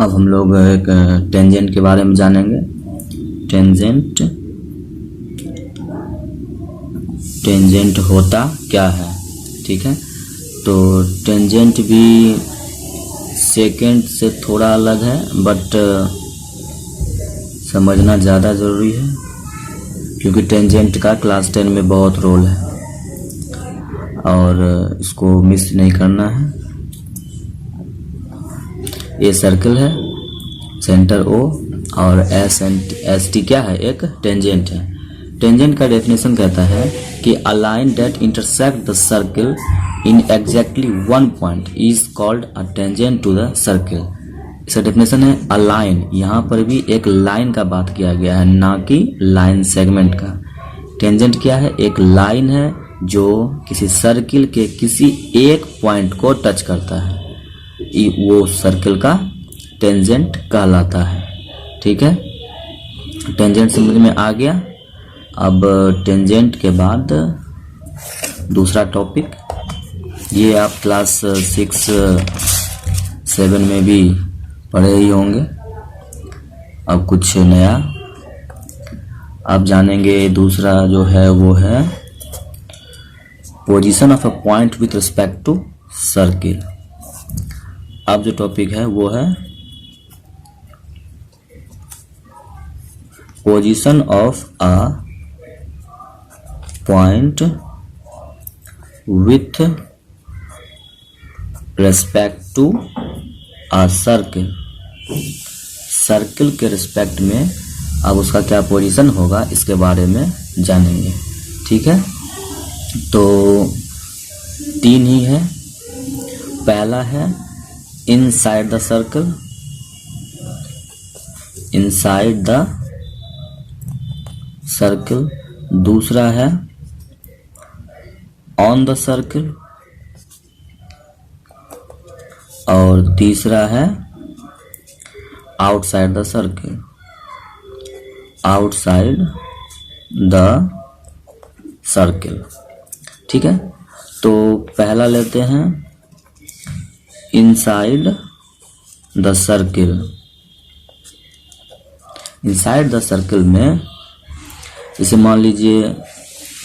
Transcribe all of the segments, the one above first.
अब हम लोग एक टेंजेंट के बारे में जानेंगे। टेंजेंट होता क्या है, ठीक है। तो टेंजेंट भी सेकेंड से थोड़ा अलग है, बट समझना ज़्यादा ज़रूरी है क्योंकि टेंजेंट का क्लास 10 में बहुत रोल है और इसको मिस नहीं करना है। ये सर्कल है, सेंटर O, और एस टी क्या है, एक टेंजेंट है। टेंजेंट का डेफिनेशन कहता है कि a line that intersect the circle in exactly one point is called a tangent to the circle. इसका डेफिनेशन है अ लाइन, यहाँ पर भी एक लाइन का बात किया गया है, ना कि लाइन सेगमेंट का। टेंजेंट क्या है, एक लाइन है जो किसी सर्किल के किसी एक पॉइंट को टच करता है, वो सर्कल का टेंजेंट कहलाता है, ठीक है। टेंजेंट समझ में आ गया। अब टेंजेंट के बाद दूसरा टॉपिक, ये आप क्लास 6-7 में भी पढ़े ही होंगे। अब कुछ नया आप जानेंगे। दूसरा जो है वो है position of a point with respect to circle. अब जो टॉपिक है वो है position of a point with respect to a circle. Circle के रिस्पेक्ट में अब उसका क्या पोजीशन होगा, इसके बारे में जानेंगे, ठीक है। तो 3 ही है। पहला है inside the circle, inside the circle. दूसरा है ऑन द सर्कल, और तीसरा है outside the circle, outside the circle, ठीक है। तो पहला लेते हैं inside the circle. Inside the circle में जैसे मान लीजिए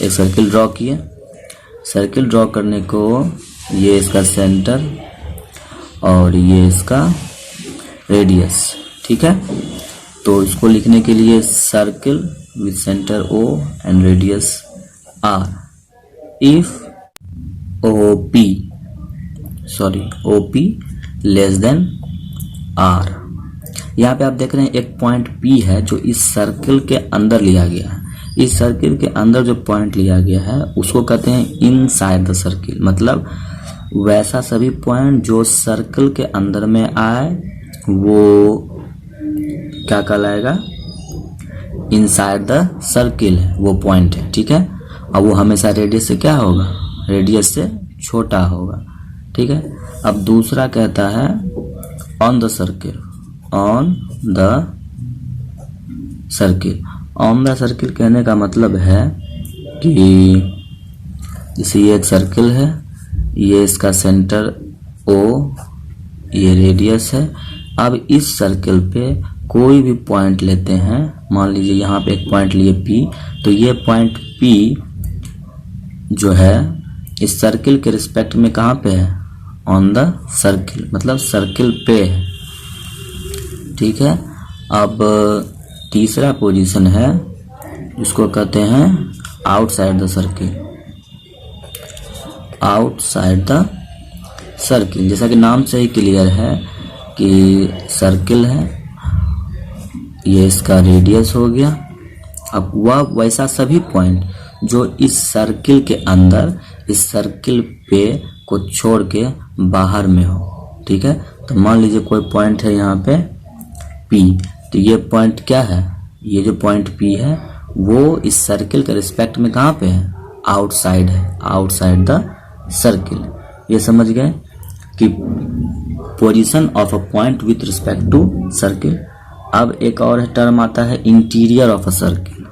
एक सर्कल ड्रॉ किए। सर्कल ड्रॉ करने को ये इसका सेंटर और ये इसका रेडियस, ठीक है। तो इसको लिखने के लिए circle with centre O and radius R, if OP less than R। यहाँ पे आप देख रहे हैं एक पॉइंट P है जो इस सर्कल के अंदर लिया गया है। इस सर्कल के अंदर जो पॉइंट लिया गया है उसको कहते हैं इनसाइड द सर्कल। मतलब वैसा सभी पॉइंट जो सर्कल के अंदर में आए वो क्या कहलाएगा, इनसाइड द सर्कल है वो पॉइंट है, ठीक है। अब वो हमेशा रेडियस से क्या होगा, रेडियस से छोटा होगा, ठीक है। अब दूसरा कहता है on the circle, on the circle. On the circle कहने का मतलब है कि जैसे ये एक सर्कल है, ये इसका सेंटर O, ये रेडियस है। अब इस सर्कल पे कोई भी पॉइंट लेते हैं, मान लीजिए यहाँ पे एक पॉइंट लिए P, तो ये पॉइंट P जो है इस सर्कल के रिस्पेक्ट में कहाँ पे है, ऑन द सर्कल, मतलब सर्कल पे है, ठीक है। अब तीसरा पोजीशन है जिसको कहते हैं outside the circle, outside the circle. जैसा कि नाम से ही क्लियर है कि सर्कल है, ये इसका रेडियस हो गया। अब वह वैसा सभी पॉइंट जो इस सर्कल के अंदर इस सर्कल पे को छोड़ के बाहर में हो, ठीक है। तो मान लीजिए कोई पॉइंट है यहाँ पे P, तो ये पॉइंट क्या है, ये जो पॉइंट P है वो इस सर्कल के रिस्पेक्ट में कहाँ पे है, आउटसाइड है, आउटसाइड द सर्कल। ये समझ गए कि position of a point with respect to circle. अब एक और टर्म आता है interior of a circle.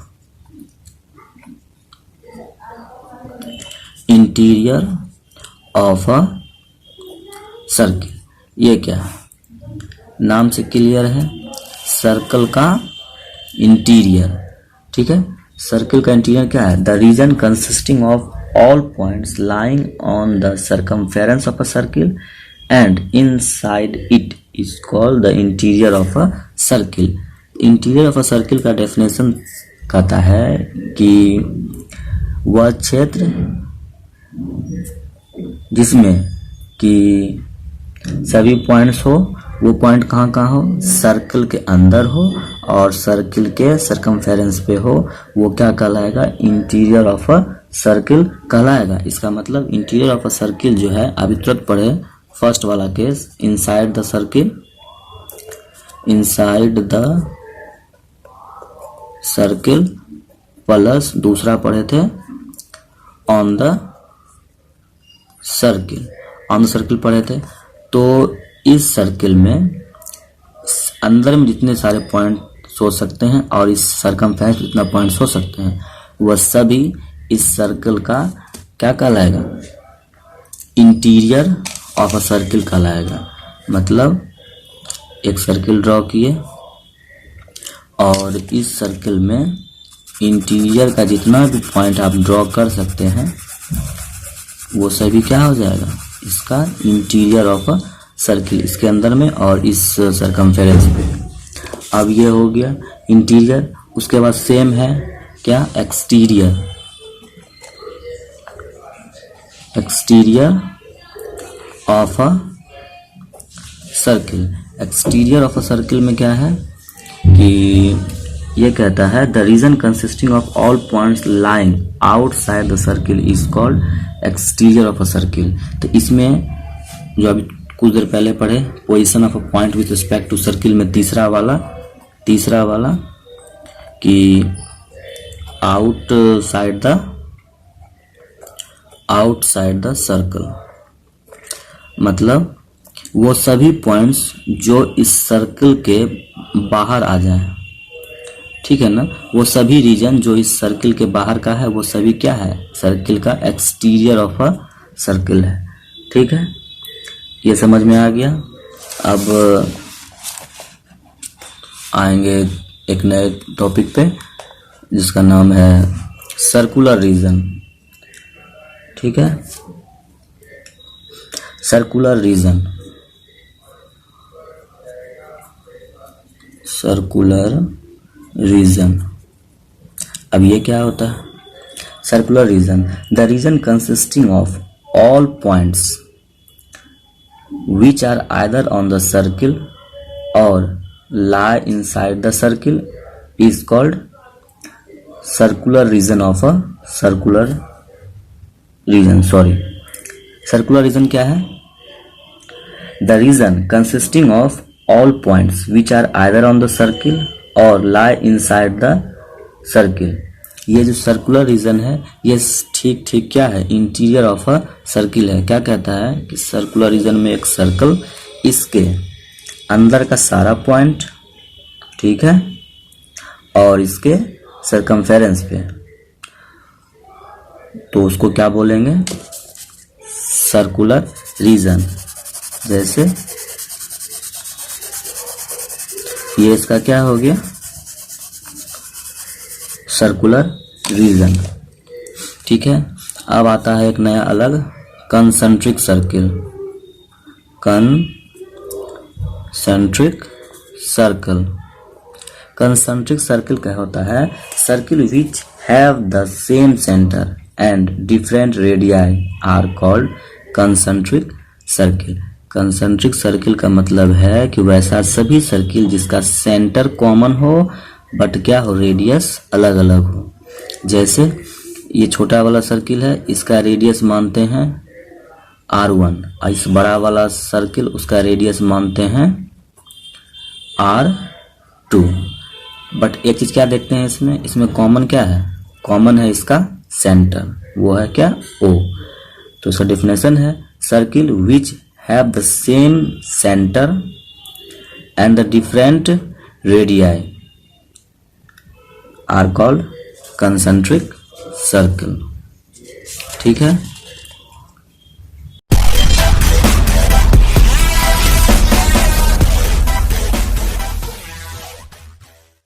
Interior of a circle ये क्या है, नाम से क्लियर है, सर्कल का इंटीरियर। ठीक है, सर्कल का इंटीरियर क्या है? The region consisting of all points lying on the circumference of a circle and inside it is called the interior of a circle. Interior of a circle का definition कहता है कि वह क्षेत्र जिसमें कि सभी पॉइंट्स हो, वो पॉइंट कहाँ कहाँ हो? सर्कल के अंदर हो और सर्कल के सर्कमफेरेंस पे हो, वो क्या कहलाएगा? इंटीरियर ऑफ अ सर्किल कहलाएगा। इसका मतलब इंटीरियर ऑफ अ सर्किल जो है, अभी तुरंत पढ़े फर्स्ट वाला case, inside the circle, inside the circle plus दूसरा पढ़े थे on the circle, on the circle पढ़े थे। तो इस सर्किल में अंदर में जितने सारे पॉइंट सोच सकते हैं और इस सर्कमफेरेंस जितना पॉइंट सोच सकते हैं, वह सभी इस सर्कल का क्या कहलाएगा? इंटीरियर ऑफ अ सर्किल कहलाएगा। मतलब एक सर्किल ड्रॉ किए और इस सर्किल में इंटीरियर का जितना भी पॉइंट आप ड्रॉ कर सकते हैं, वो सभी क्या हो जाएगा? इसका इंटीरियर ऑफ अ सर्किल, इसके अंदर में और इस सर्कमफेरेंस पे। अब ये हो गया इंटीरियर। उसके बाद सेम है क्या? Exterior, exterior of a circle. Exterior of a circle में क्या है कि ये कहता है the region consisting of all points lying outside the circle is called exterior of a circle. तो इसमें जो अभी कुछ देर पहले पढ़े, position of a point with respect to circle में तीसरा वाला कि आउटसाइड द सर्कल, मतलब वो सभी पॉइंट्स जो इस सर्कल के बाहर आ जाए। ठीक है ना, वो सभी रीजन जो इस सर्किल के बाहर का है, वो सभी क्या है? सर्किल का एक्सटीरियर ऑफ अ सर्किल है। ठीक है, ये समझ में आ गया। अब आएंगे एक नए टॉपिक पे जिसका नाम है सर्कुलर रीजन। ठीक है, सर्कुलर रीजन, सर्कुलर रीजन। अब ये क्या होता है? Circular region, the region consisting of all points which are either on the circle or lie inside the circle is called circular region of a circular region. Circular region क्या है? The region consisting of all points which are either on the circle or lie inside the circle. ये जो circular region है, ये ठीक क्या है? Interior of a circle है। क्या कहता है कि सर्कुलर रीजन में एक सर्कल, इसके अंदर का सारा पॉइंट, ठीक है, और इसके सर्कमफेरेंस पे, तो उसको क्या बोलेंगे? Circular region. जैसे ये इसका क्या हो गया? Circular region. ठीक है, अब आता है एक नया अलग, concentric circle. Concentric circle, concentric circle क्या होता है? Circle which have the same centre and different radii are called concentric circle. Concentric circle का मतलब है कि वैसा सभी सर्किल जिसका सेंटर कॉमन हो बट क्या हो? रेडियस अलग अलग हो। जैसे ये छोटा वाला सर्किल है, इसका रेडियस मानते हैं R1, और इस बड़ा वाला सर्किल उसका रेडियस मानते हैं R2। बट एक चीज क्या देखते हैं इसमें कॉमन क्या है? कॉमन है इसका सेंटर, वो है क्या? O। तो इसका डेफिनेशन है circle which have the same centre and the different radii are called concentric circle. ठीक है।